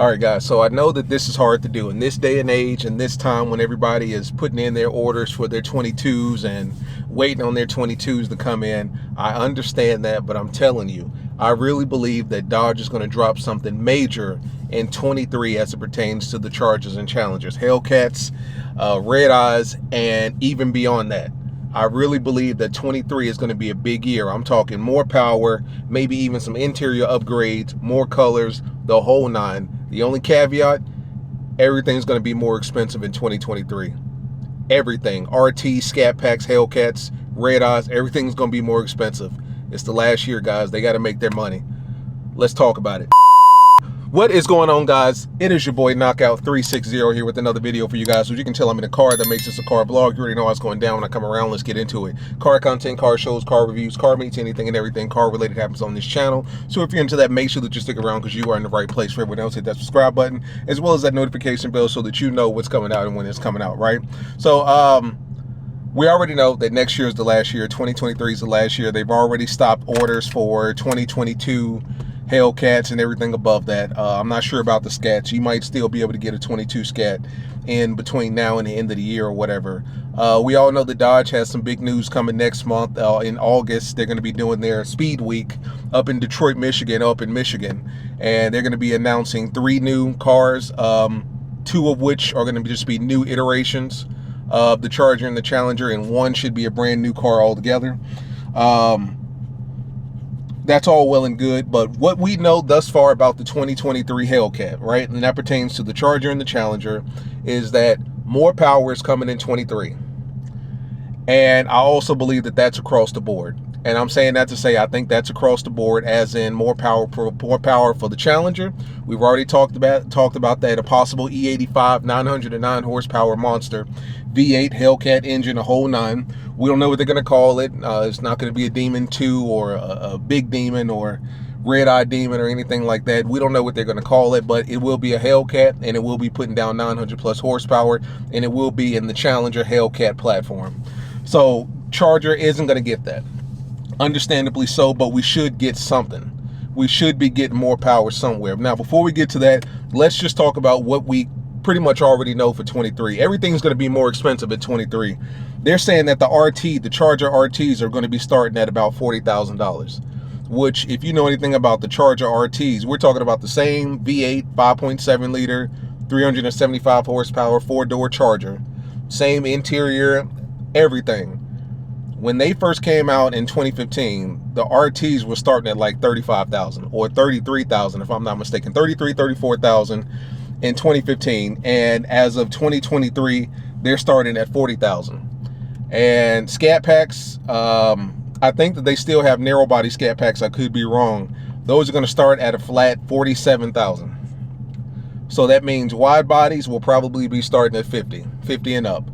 All right, guys, so I know that this is hard to do in this day and age and this time when everybody is putting in their orders for their 22s and waiting on their 22s to come in. I understand that, but I'm telling you, I really believe that Dodge is going to drop something major in 23 as it pertains to the Chargers and Challengers, Hellcats, Red Eyes, and even beyond that. I really believe that 23 is going to be a big year. I'm talking more power, maybe even some interior upgrades, more colors, the whole nine. The only caveat, everything's going to be more expensive in 2023. Everything, RT, Scat Packs, Hellcats, Red Eyes, everything's going to be more expensive. It's the last year, guys. They got to make their money. Let's talk about it. What is going on, guys? It is your boy Knockout 360 here with another video for you guys. As you can tell, I'm in a car. That makes this a car vlog. You already know what's going down when I come around. Let's get into it. Car content, car shows, car reviews, car meets, anything and everything car related happens on this channel. So if you're into that, make sure that you stick around because you are in the right place. For everyone else, hit that subscribe button as well as that notification bell so that you know what's coming out and when it's coming out, right? So we already know that next year is the last year. 2023 is the last year. They've already stopped orders for 2022 Hellcats and everything above that. I'm not sure about the Scats. You might still be able to get a 22 Scat in between now and the end of the year or whatever. We all know that Dodge has some big news coming next month. In August, they're going to be doing their Speed Week up in Detroit, Michigan, and they're going to be announcing 3 new cars, 2 of which are going to just be new iterations of the Charger and the Challenger, and 1 should be a brand new car altogether. That's all well and good, but what we know thus far about the 2023 Hellcat, right, and that pertains to the Charger and the Challenger, is that more power is coming in 23. And I also believe that that's across the board. And I'm saying that to say I think that's across the board, as in more power for the Challenger. We've already talked about that, a possible E85 909 horsepower monster V8 Hellcat engine, a whole 9. We don't know what they're going to call it. It's not going to be a Demon 2 or a Big Demon or Red Eye Demon or anything like that. We don't know what they're going to call it, but it will be a Hellcat, and it will be putting down 900 plus horsepower, and it will be in the Challenger Hellcat platform. So Charger isn't going to get that. Understandably so, but we should get something. We should be getting more power somewhere. Now, before we get to that, let's just talk about what we pretty much already know for 23. Everything's going to be more expensive at 23. They're saying that the Charger RTs are going to be starting at about $40,000, which, if you know anything about the Charger RTs, we're talking about the same V8 5.7 liter 375 horsepower 4-door Charger, same interior, everything. When they first came out in 2015, the RTs were starting at like 35,000 or 33,000, if I'm not mistaken, 33, 34,000 in 2015. And as of 2023, they're starting at 40,000. And Scat Packs, I think that they still have narrow body Scat Packs. I could be wrong. Those are going to start at a flat 47,000. So that means wide bodies will probably be starting at 50 and up.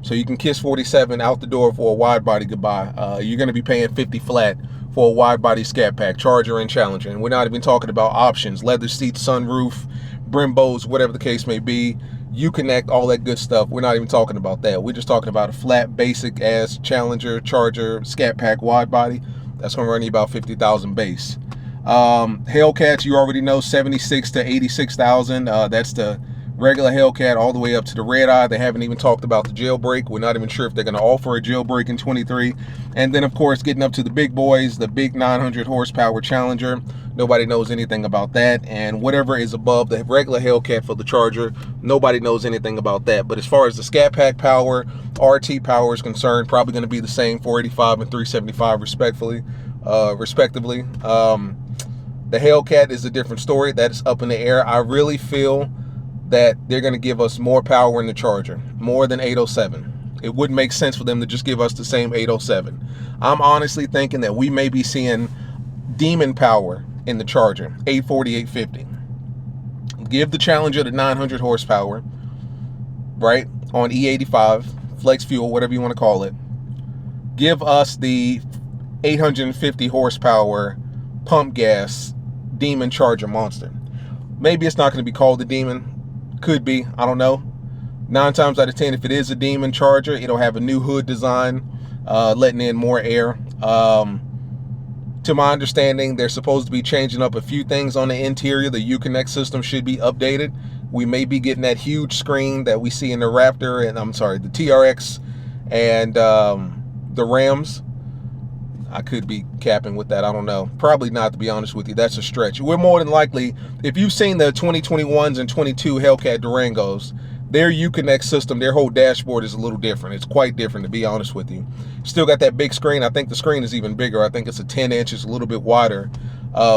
So you can kiss 47 out the door for a wide body goodbye. You're going to be paying 50 flat for a wide body Scat Pack, Charger and Challenger. And we're not even talking about options, leather seats, sunroof, Brimbos, whatever the case may be. You connect, all that good stuff. We're not even talking about that. We're just talking about a flat, basic ass Challenger, Charger, Scat Pack, wide body. That's going to run you about 50,000 base. Hellcats, you already know, 76 to 86,000. That's the regular Hellcat all the way up to the Red Eye. They haven't even talked about the jailbreak. We're not even sure if they're going to offer a jailbreak in 23. And then, of course, getting up to the big boys, the big 900 horsepower Challenger. Nobody knows anything about that. And whatever is above the regular Hellcat for the Charger, nobody knows anything about that. But as far as the Scat Pack power, RT power is concerned, probably going to be the same, 485 and 375 respectively. The Hellcat is a different story. That is up in the air. I really feel that they're going to give us more power in the Charger, more than 807. It wouldn't make sense for them to just give us the same 807. I'm honestly thinking that we may be seeing demon power in the Charger, 840, 850. Give the Challenger the 900 horsepower, right, on E85, flex fuel, whatever you want to call it. Give us the 850 horsepower pump gas Demon Charger monster. Maybe it's not going to be called the Demon. Could be, I don't know. 9 times out of 10, if it is a Demon Charger, it'll have a new hood design, letting in more air. To my understanding, they're supposed to be changing up a few things on the interior. The Uconnect system should be updated. We may be getting that huge screen that we see in the Raptor, and I'm sorry, the TRX and the Rams. I could be capping with that. I don't know. Probably not, to be honest with you. That's a stretch. We're more than likely, if you've seen the 2021s and 22 Hellcat Durangos, their Uconnect system, their whole dashboard is a little different. It's quite different, to be honest with you. Still got that big screen. I think the screen is even bigger. I think it's a 10 inches, a little bit wider.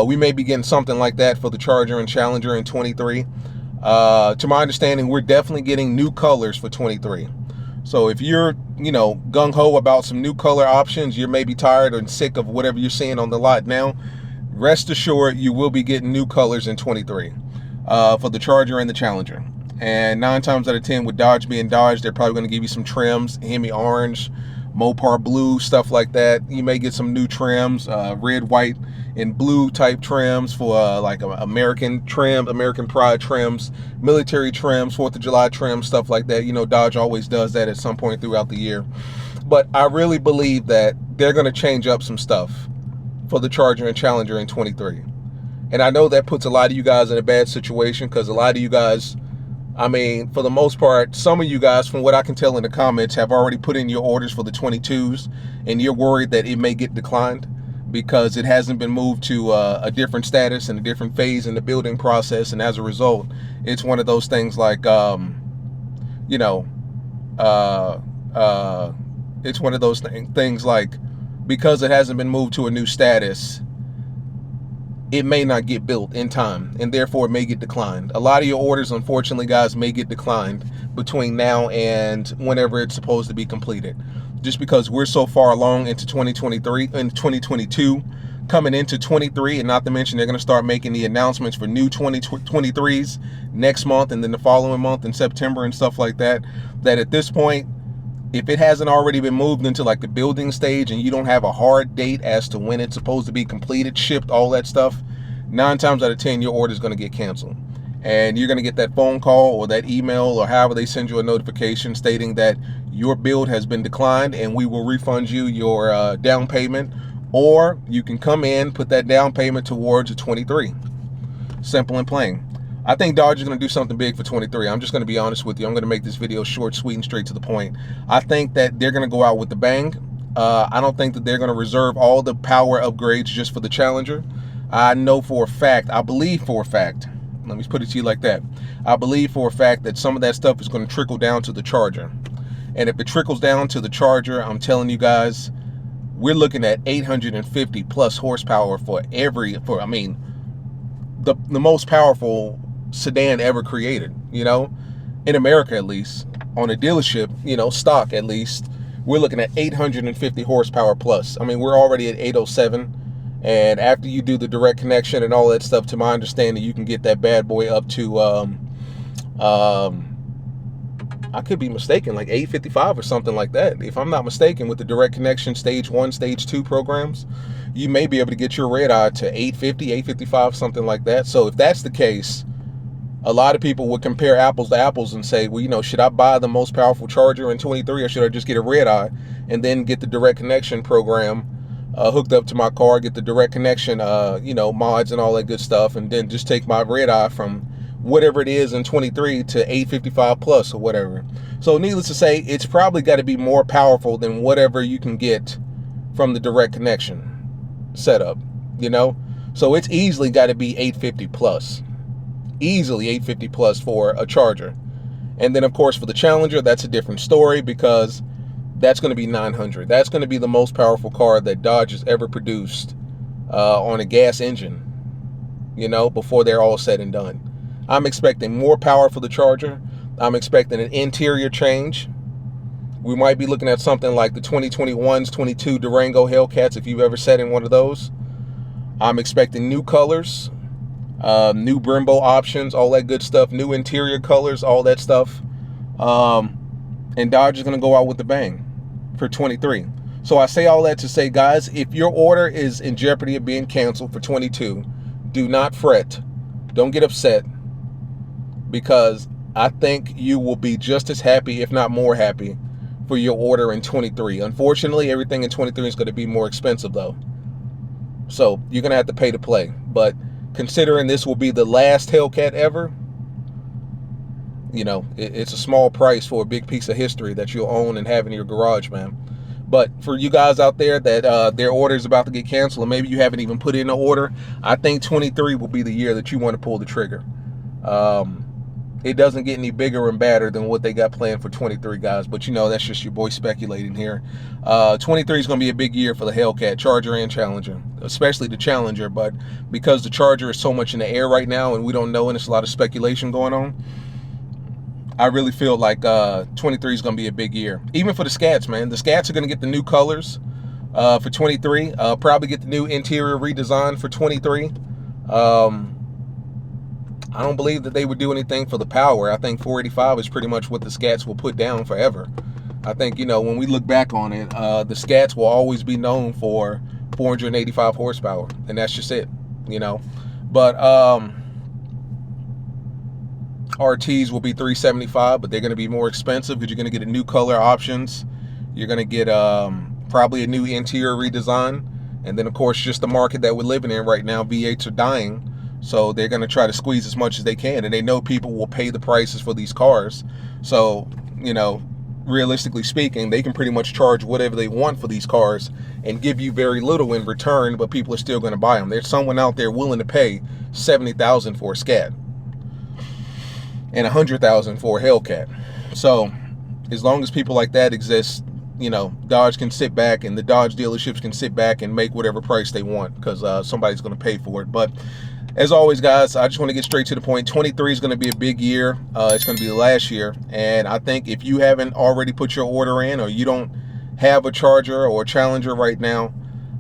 We may be getting something like that for the Charger and Challenger in 23. To my understanding, we're definitely getting new colors for 23. So if you're, gung-ho about some new color options, you're maybe tired and sick of whatever you're seeing on the lot now, rest assured you will be getting new colors in 23 for the Charger and the Challenger. And 9 times out of 10, with Dodge being Dodge, they're probably going to give you some trims, Hemi orange, Mopar blue, stuff like that. You may get some new trims, red, white, and blue type trims for like American trim, American Pride trims, military trims, 4th of July trims, stuff like that. Dodge always does that at some point throughout the year. But I really believe that they're going to change up some stuff for the Charger and Challenger in 23. And I know that puts a lot of you guys in a bad situation, because a lot of you guys, for the most part, some of you guys, from what I can tell in the comments, have already put in your orders for the 22s, and you're worried that it may get declined because it hasn't been moved to a different status and a different phase in the building process. And as a result, it's one of those things like, it's one of those things like, because it hasn't been moved to a new status, it may not get built in time, and therefore it may get declined. A lot of your orders, unfortunately, guys, may get declined between now and whenever it's supposed to be completed, just because we're so far along into 2023 and 2022, coming into 23, and not to mention they're going to start making the announcements for new 2023s next month, and then the following month in September and stuff like that, that at this point, if it hasn't already been moved into like the building stage and you don't have a hard date as to when it's supposed to be completed, shipped, all that stuff, 9 times out of 10, your order is going to get canceled. And you're going to get that phone call or that email or however they send you a notification stating that your build has been declined and we will refund you your down payment, or you can come in, put that down payment towards a 23. Simple and plain. I think Dodge is going to do something big for 23. I'm just going to be honest with you. I'm going to make this video short, sweet, and straight to the point. I think that they're going to go out with the bang. I don't think that they're going to reserve all the power upgrades just for the Challenger. I know for a fact, I believe for a fact, let me put it to you like that, I believe for a fact that some of that stuff is going to trickle down to the Charger. And if it trickles down to the Charger, I'm telling you guys, we're looking at 850 plus horsepower for the most powerful sedan ever created, in America, at least on a dealership, stock, at least we're looking at 850 horsepower plus. We're already at 807, and after you do the direct connection and all that stuff, to my understanding, you can get that bad boy up to I could be mistaken, like 855 or something like that. If I'm not mistaken, with the direct connection stage 1, stage 2 programs, you may be able to get your red eye to 850, 855, something like that. So if that's the case, a lot of people would compare apples to apples and say, well, should I buy the most powerful Charger in 23, or should I just get a red eye and then get the direct connection program hooked up to my car, get the direct connection, mods and all that good stuff, and then just take my red eye from whatever it is in 23 to 855 plus or whatever. So needless to say, it's probably got to be more powerful than whatever you can get from the direct connection setup, So it's easily got to be 850 plus. Easily 850 plus for a Charger. And then of course for the Challenger, that's a different story, because that's going to be 900. That's going to be the most powerful car that Dodge has ever produced on a gas engine, before they're all said and done. I'm expecting more power for the Charger. I'm expecting an interior change. We might be looking at something like the 2021s, 22 Durango Hellcats, if you've ever sat in one of those. I'm expecting new colors, new Brembo options, all that good stuff, new interior colors, all that stuff. And Dodge is going to go out with the bang for 23. So I say all that to say, guys, if your order is in jeopardy of being canceled for 22, do not fret. Don't get upset, because I think you will be just as happy, if not more happy, for your order in 23. Unfortunately, everything in 23 is going to be more expensive, though. So you're gonna have to pay to play. But considering this will be the last Hellcat ever, you know, it's a small price for a big piece of history that you'll own and have in your garage, man. But for you guys out there that their order is about to get canceled, or maybe you haven't even put in an order, I think 23 will be the year that you want to pull the trigger. It doesn't get any bigger and badder than what they got planned for 23, guys. But, you know, that's just your boy speculating here. 23 is going to be a big year for the Hellcat, Charger and Challenger, especially the Challenger. But because the Charger is so much in the air right now and we don't know, and there's a lot of speculation going on, I really feel like 23 is going to be a big year. Even for the Scats, man. The Scats are going to get the new colors for 23. Probably get the new interior redesign for 23. I don't believe that they would do anything for the power. I think 485 is pretty much what the Scats will put down forever. I think, you know, when we look back on it, the Scats will always be known for 485 horsepower. And that's just it, you know. But RTs will be 375, but they're going to be more expensive because you're going to get a new color options. You're going to get probably a new interior redesign. And then, of course, just the market that we're living in right now, V8s are dying. So they're going to try to squeeze as much as they can. And they know people will pay the prices for these cars. So, you know, realistically speaking, they can pretty much charge whatever they want for these cars and give you very little in return, but people are still going to buy them. There's someone out there willing to pay $70,000 for a Scat and $100,000 for a Hellcat. So as long as people like that exist, you know, Dodge can sit back and the Dodge dealerships can sit back and make whatever price they want because somebody's going to pay for it. But as always, guys, I just want to get straight to the point. 23 is going to be a big year. It's going to be the last year. And I think if you haven't already put your order in, or you don't have a Charger or a Challenger right now,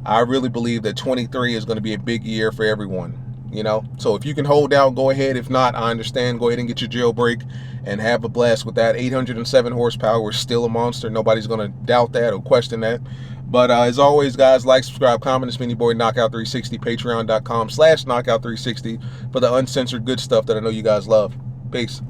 I really believe that 23 is going to be a big year for everyone. You know, so if you can hold out, go ahead. If not, I understand. Go ahead and get your jailbreak and have a blast with that. 807 horsepower. We're still a monster. Nobody's going to doubt that or question that. But as always, guys, like, subscribe, comment. It's me, boy, Knockout360. Patreon.com/Knockout360 for the uncensored good stuff that I know you guys love. Peace.